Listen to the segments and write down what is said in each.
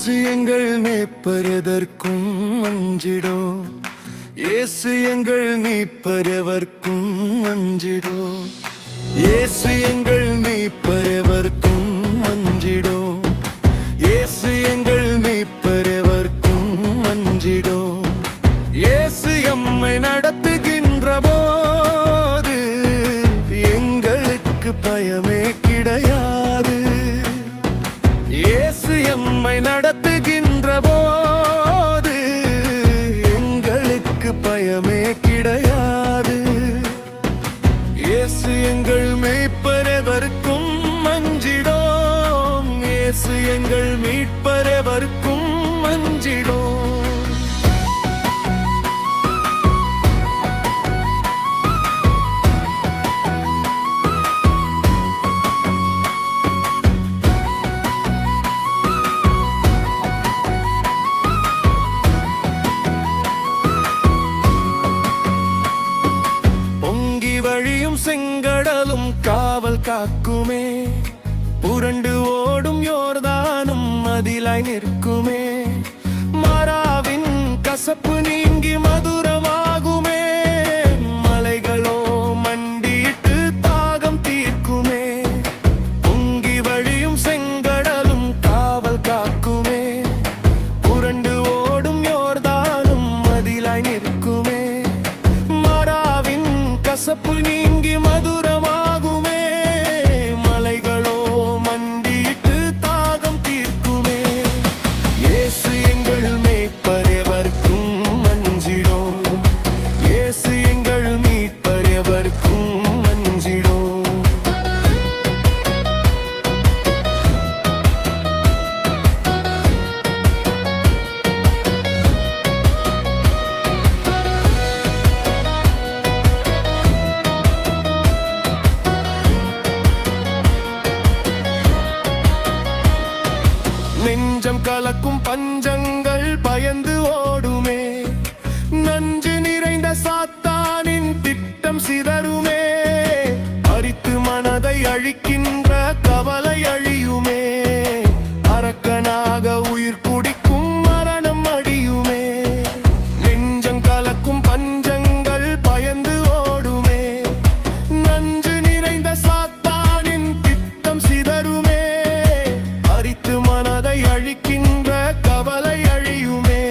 இயேசு எங்கள் மேய்ப்பர் எதற்கும் அஞ்சிடோம். இயேசு எங்கள் மீட்பர் எவர்க்கும் அஞ்சிடோம். இயேசு எங்கள் மீட்பர் எவர்க்கும் அஞ்சிடோம். இயேசு எங்கள் மீட்பர் எவர்க்கும் அஞ்சிடோம். இயேசு எம்மை நடத்துகின்ற போது எங்களுக்கு பயமே கிடையாது. இயேசு எம்மை நடத்துகின்ற போது எங்களுக்கு பயமே கிடையாது. இயேசு எங்கள் மேய்ப்பர் எவர்க்கும் அஞ்சிடோம். இயேசு எங்கள் மீட்பர் எவர்க்கும் அஞ்சிடோம். வழியும் செங்கடலும் காவல் காக்குமே. புரண்டு ஓடும் யோர்தானும் அதிலாய் நிற்குமே. மாறாவின் கசப்பு நீங்கி மதுரமாகுமே. மலைகளோ மண்டியிட்டு தாகம் தீர்க்குமே. பொங்கி வழியும் செங்கடலும் காவல் காக்குமே. புரண்டு ஓடும் யோர்தானும் அதிலாய் நிற்குமே. கசப்பு நீங்கி மதுரமாகுமே. மலைகளோ மண்டியிட்டு தாகம் தீர்க்குமே. இயேசு எங்கள் மேய்ப்பர் எவர்க்கும் அஞ்சிடோம். இயேசு எங்கள் மீட்பர் எவர்க்கும் அஞ்சிடோம். நெஞ்சம் கலக்கும் பஞ்சங்கள் பயந்து ஓடுமே. நஞ்சு நிறைந்த சாத்தானின் திட்டம் சிதறுமே. அரித்து மனதை அழிக்கின்ற கவலை அழியுமே. அரக்கனாக உயிர் குடிக்கும் மரணம் அடியுமே. நெஞ்சம் கலக்கும் பஞ்சங்கள் பயந்து ஓடுமே. நஞ்சு நிறைந்த சாத்தானின் திட்டம் சிதறுமே. அரித்து மனதை அழிக்கின்ற கவலை அழியுமே.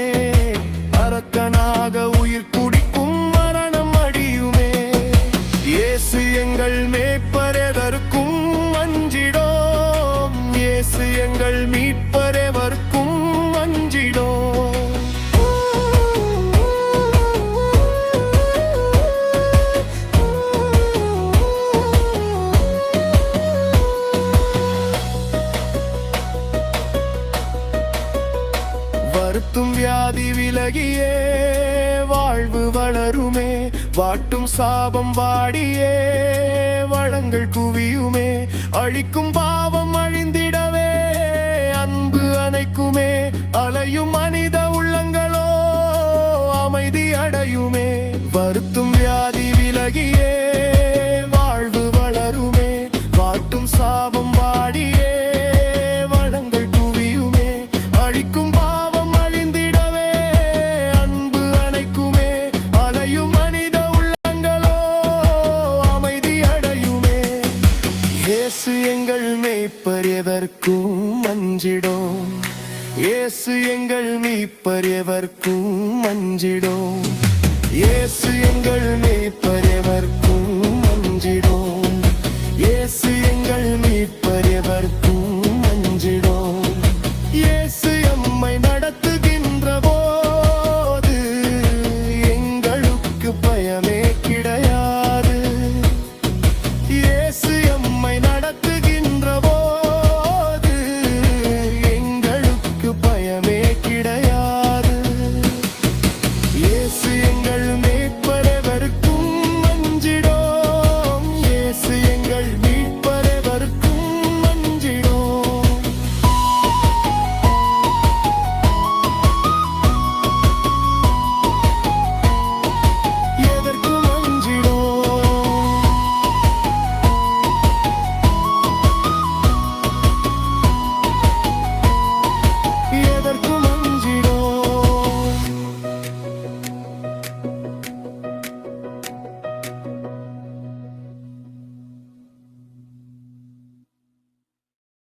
அரக்கனாக உயிர் குடிக்கும் மரணம் அடியுமே. இயேசு எங்கள் மேய்ப்பர் எதற்கும் அஞ்சிடோம். இயேசு எங்கள் மீட்பர் எவர்க்கும் அஞ்சிடோம். வருத்தும் வியாதி விலகியே வாழ்வு வளருமே. வாட்டும் சாபம் வாடியே வளங்கள் குவியுமே. அழிக்கும் பாவம் அழிந்திடவே அன்பு அணைக்குமே. அலையும் மனித உள்ளங்களோ அமைதி அடையுமே. வருத்தும் வியாதி விலகியே வாழ்வு வளருமே. வாட்டும் சாபம் வாடியே வளங்கள் குவியுமே. அழிக்கும் இயேசு எங்கள் மேய்ப்பர் எவர்க்கும் அஞ்சிடோம். இயேசு எங்கள் மீட்பர் எவர்க்கும் அஞ்சிடோம். இயேசு எங்கள் மேய்ப்பர் எவர்க்கும்